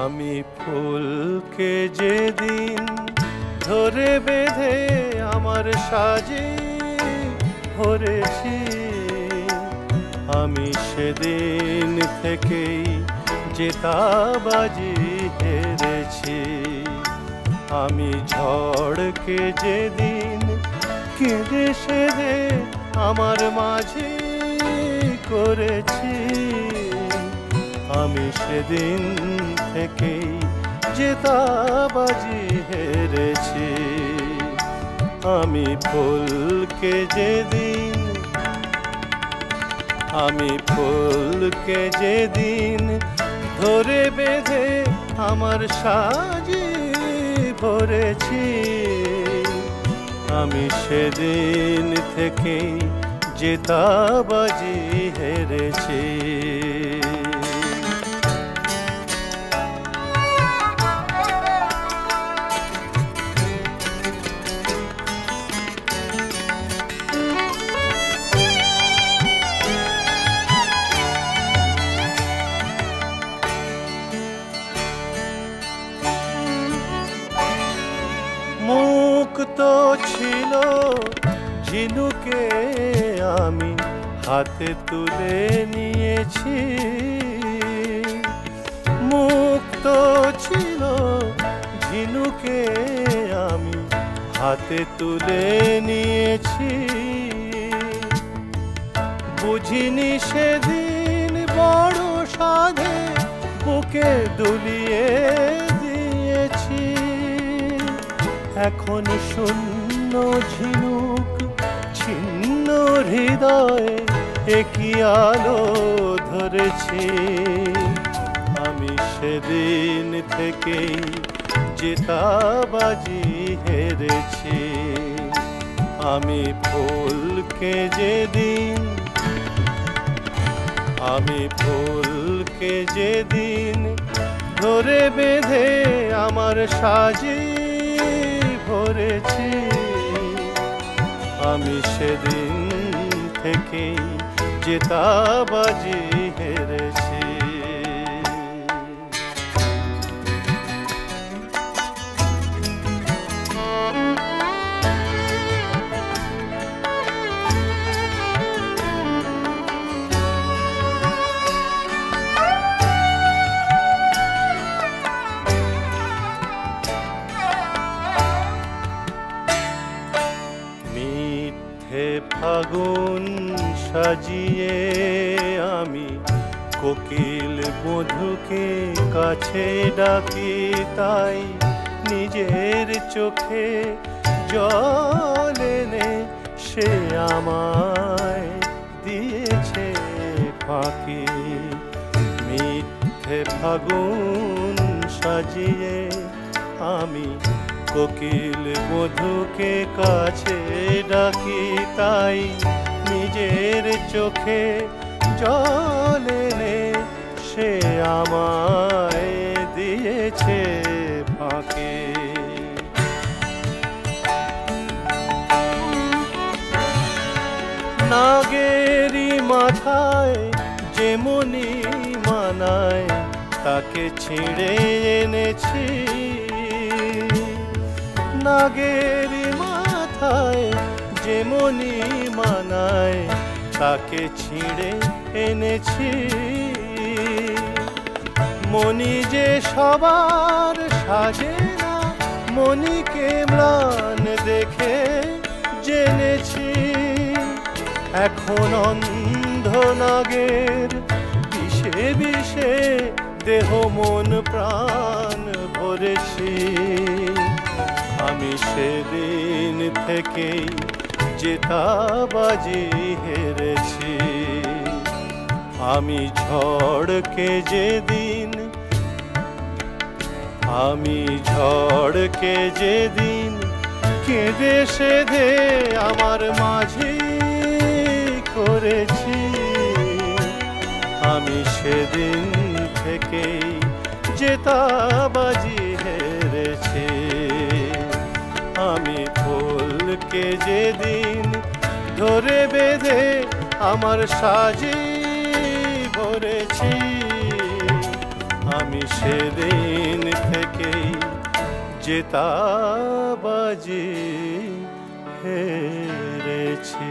আমি ফুলকে যেদিন ধরে বেঁধে আমার সাজে ভরেছি, আমি সেদিন থেকেই জেতাবাজি হেরেছি। আমি ঝড়কে যেদিন কেঁদে সেদে আমার মাঝে করেছি, আমি সেদিন থেকেই জেতাবাজি হেরেছি। আমি ফুলকে যেদিন ধরে বেঁধে আমার সাজে ভরেছি, আমি সেদিন থেকেই জেতাবাজি হেরেছি। মুক্ত ছিল ঝিনুকে আমি হাতে তুলে নিয়েছি, মুক্ত ছিল ঝিনুকে আমি হাতে তুলে নিয়েছি। বুঝিনি সেদিন বড় সাধে বুকে দুলিয়ে দিয়েছি। এখন শূন্য ঝিনুক ছিন্ন হৃদয়ে একই আলো ধরেছি, আমি সেদিন থেকেই জেতাবাজি হেরেছি। আমি ফুলকে যেদিন ধরে বেঁধে আমার সাজে ভরেছি, আমি সেদিন থেকেই জেতাবাজি হেরেছি। ফাগুন সাজিয়ে আমি কোকিল বধূকে কাছে ডাকি, তাই নিজের চোখে জল এনে সে আমায় দিয়েছে ফাঁকি। মিথ্যে ফাগুন সাজিয়ে আমি কোকিল বধূকে কাছে ডাকি, তাই নিজের চোখে জল এনে সে আমায় দিয়েছে ফাঁকি। নাগেরি মাথায় যেমনি মানায় তাকে ছিঁড়ে এনেছি, নাগেরি মাথায় যেমনি মানায় তাকে ছিঁড়ে এনেছি। মনি যে সবার সাজে না, মনিকে ম্লান দেখে জেনেছি। এখন অন্ধ নাগের বিষে বিষে দেহ মন প্রাণ ভরেছি, আমি সেদিন থেকেই জেতাবাজি হেরেছি। আমি ঝড়কে যেদিন কেঁদে সেধে আমার মাঝে করেছি, আমি সেদিন থেকেই জেতাবাজি হেরেছি। আমি ফুলকে যেদিন ধরে বেঁধে আমার সাজে ভরেছি, আমি আমি সেদিন থেকেই জেতা বাজি হেরেছি।